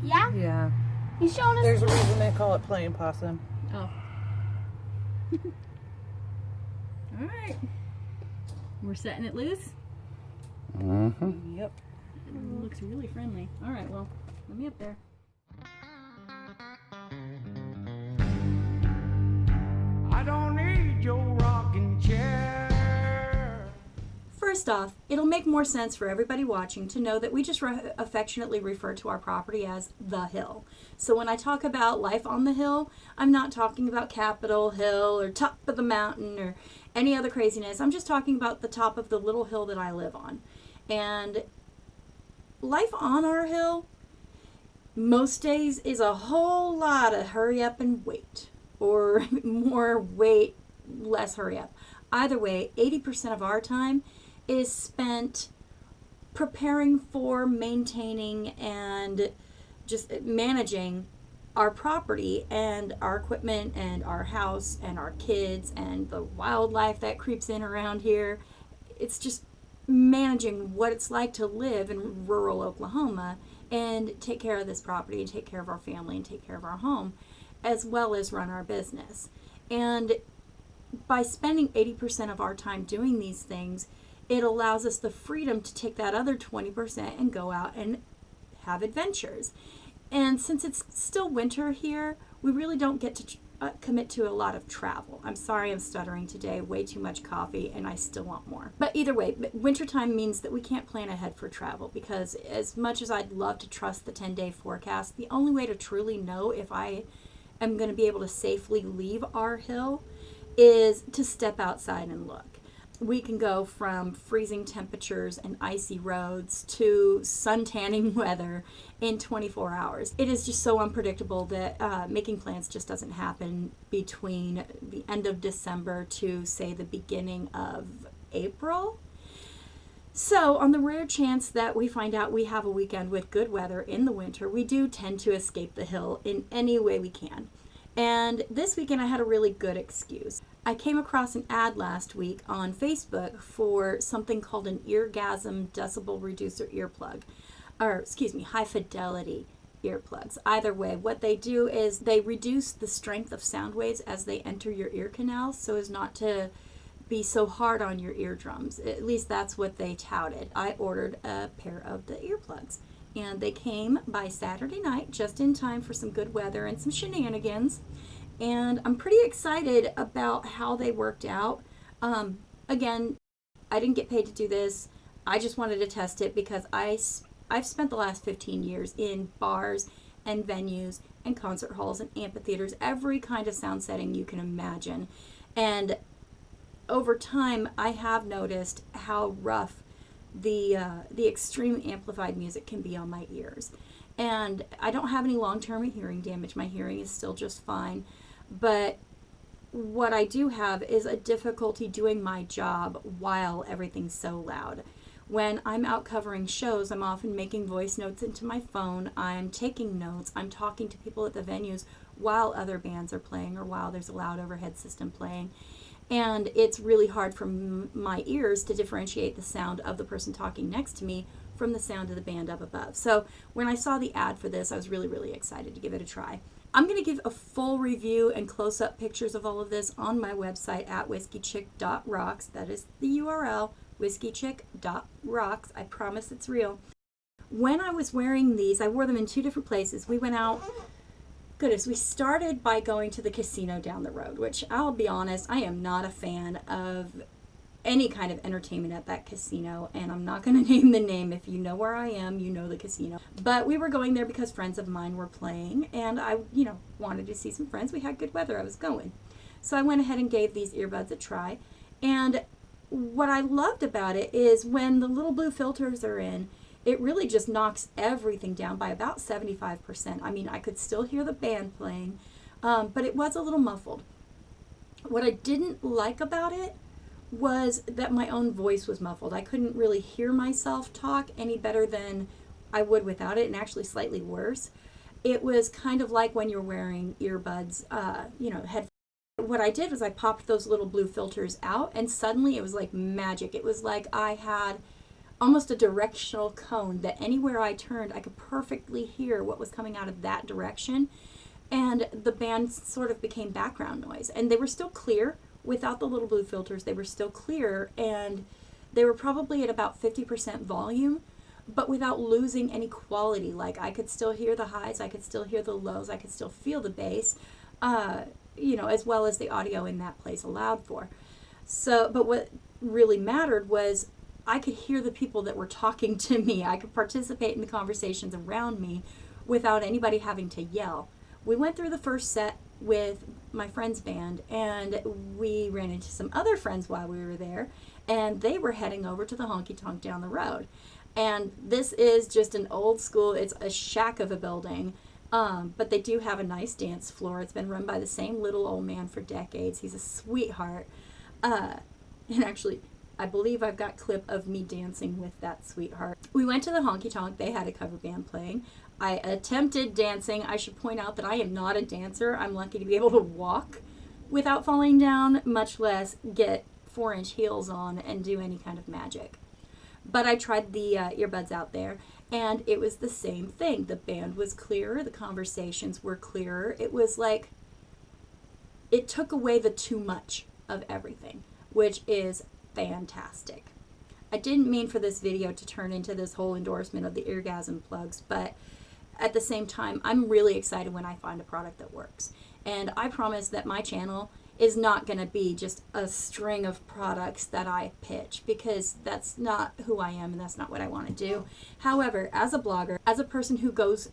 Yeah? Yeah. He's showing us. There's a reason they call it playing possum. Oh. All right. We're setting it loose. Mm-hmm. Yep. It looks really friendly. All right, well, let me up there. I don't need your rocking chair. First off, it'll make more sense for everybody watching to know that we just affectionately refer to our property as the hill. So when I talk about life on the hill, I'm not talking about Capitol Hill or top of the mountain or any other craziness. I'm just talking about the top of the little hill that I live on. And life on our hill most days is a whole lot of hurry up and wait, or more wait, less hurry up. Either way, 80% of our time is spent preparing for, maintaining, and just managing our property and our equipment and our house and our kids and the wildlife that creeps in around here. It's just managing what it's like to live in rural Oklahoma and take care of this property and take care of our family and take care of our home, as well as run our business. And by spending 80% of our time doing these things, it allows us the freedom to take that other 20% and go out and have adventures. And since it's still winter here, we really don't get to commit to a lot of travel. I'm sorry I'm stuttering today, way too much coffee, and I still want more. But either way, wintertime means that we can't plan ahead for travel, because as much as I'd love to trust the 10-day forecast, the only way to truly know if I am going to be able to safely leave our hill is to step outside and look. We can go from freezing temperatures and icy roads to sun-tanning weather in 24 hours. It is just so unpredictable that making plans just doesn't happen between the end of December to, say, the beginning of April. So on the rare chance that we find out we have a weekend with good weather in the winter, we do tend to escape the hill in any way we can. And this weekend I had a really good excuse. I came across an ad last week on Facebook for something called an eargasm decibel reducer earplug, or excuse me, high fidelity earplugs. Either way, what they do is they reduce the strength of sound waves as they enter your ear canals so as not to be so hard on your eardrums. At least that's what they touted. I ordered a pair of the earplugs, and they came by Saturday night just in time for some good weather and some shenanigans. And I'm pretty excited about how they worked out. Again, I didn't get paid to do this. I just wanted to test it because I've spent the last 15 years in bars and venues and concert halls and amphitheaters, every kind of sound setting you can imagine. And over time, I have noticed how rough the extreme amplified music can be on my ears. And I don't have any long-term hearing damage. My hearing is still just fine. But what I do have is a difficulty doing my job while everything's so loud. When I'm out covering shows, I'm often making voice notes into my phone. I'm taking notes. I'm talking to people at the venues while other bands are playing or while there's a loud overhead system playing. And it's really hard for my ears to differentiate the sound of the person talking next to me from the sound of the band up above. So when I saw the ad for this, I was really, really excited to give it a try. I'm going to give a full review and close-up pictures of all of this on my website at WhiskeyChick.rocks. That is the URL, WhiskeyChick.rocks. I promise it's real. When I was wearing these, I wore them in two different places. We went out, goodness, we started by going to the casino down the road, which I'll be honest, I am not a fan of any kind of entertainment at that casino, and I'm not going to name the name. If you know where I am, you know the casino. But we were going there because friends of mine were playing, and I, wanted to see some friends. We had good weather. I was going. So I went ahead and gave these earbuds a try. And what I loved about it is when the little blue filters are in, it really just knocks everything down by about 75%. I mean, I could still hear the band playing, but it was a little muffled. What I didn't like about it was that my own voice was muffled. I couldn't really hear myself talk any better than I would without it, and actually slightly worse. It was kind of like when you're wearing earbuds, headphones. What I did was I popped those little blue filters out, and suddenly it was like magic. It was like I had almost a directional cone that anywhere I turned, I could perfectly hear what was coming out of that direction. And the band sort of became background noise. And they were still clear without the little blue filters. They were still clear, and they were probably at about 50% volume, but without losing any quality. Like, I could still hear the highs, I could still hear the lows, I could still feel the bass, as well as the audio in that place allowed for. So, but what really mattered was I could hear the people that were talking to me. I could participate in the conversations around me without anybody having to yell. We went through the first set with my friend's band, and we ran into some other friends while we were there, and they were heading over to the honky tonk down the road. And this is just an old school, it's a shack of a building, but they do have a nice dance floor. It's been run by the same little old man for decades. He's a sweetheart. And actually, I believe I've got a clip of me dancing with that sweetheart. We went to the honky tonk. They had a cover band playing. I attempted dancing. I should point out that I am not a dancer. I'm lucky to be able to walk without falling down, much less get 4-inch heels on and do any kind of magic. But I tried the earbuds out there, and it was the same thing. The band was clearer. The conversations were clearer. It was like it took away the too much of everything, which is fantastic. I didn't mean for this video to turn into this whole endorsement of the Eargasm plugs, but at the same time, I'm really excited when I find a product that works. And I promise that my channel is not going to be just a string of products that I pitch, because that's not who I am and that's not what I want to do. However, as a blogger, as a person who goes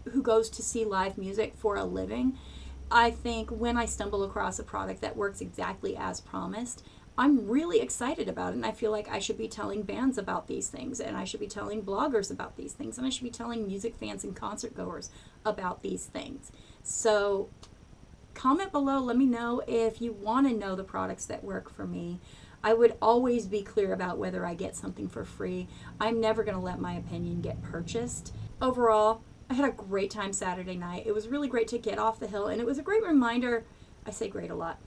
to see live music for a living, I think when I stumble across a product that works exactly as promised, I'm really excited about it, and I feel like I should be telling bands about these things, and I should be telling bloggers about these things, and I should be telling music fans and concert goers about these things. So comment below, let me know if you want to know the products that work for me. I would always be clear about whether I get something for free. I'm never going to let my opinion get purchased. Overall, I had a great time Saturday night. It was really great to get off the hill, and it was a great reminder. I say great a lot.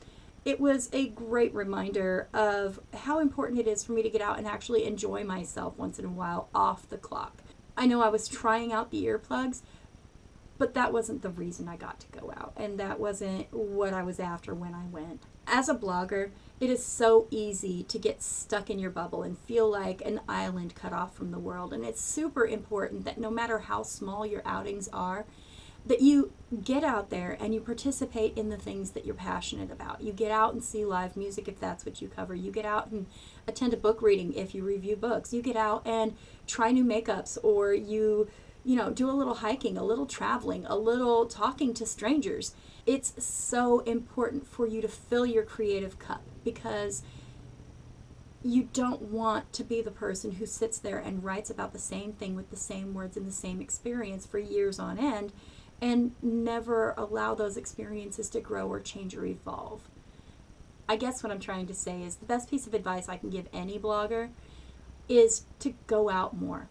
It was a great reminder of how important it is for me to get out and actually enjoy myself once in a while off the clock. I know I was trying out the earplugs, but that wasn't the reason I got to go out, and that wasn't what I was after when I went. As a blogger, it is so easy to get stuck in your bubble and feel like an island cut off from the world, and it's super important that no matter how small your outings are, that you get out there and you participate in the things that you're passionate about. You get out and see live music if that's what you cover. You get out and attend a book reading if you review books. You get out and try new makeups, or you do a little hiking, a little traveling, a little talking to strangers. It's so important for you to fill your creative cup, because you don't want to be the person who sits there and writes about the same thing with the same words and the same experience for years on end, and never allow those experiences to grow or change or evolve. I guess what I'm trying to say is the best piece of advice I can give any blogger is to go out more,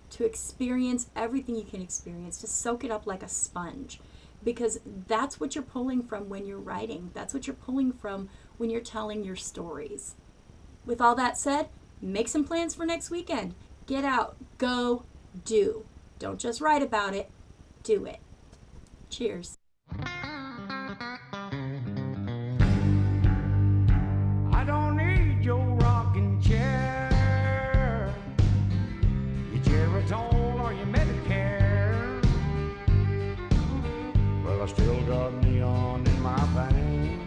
to experience everything you can experience, to soak it up like a sponge, because that's what you're pulling from when you're writing. That's what you're pulling from when you're telling your stories. With all that said, make some plans for next weekend. Get out, go, do. Don't just write about it, do it. Cheers. I don't need your rocking chair, your Geritol or your Medicare. Well, I still got neon in my veins.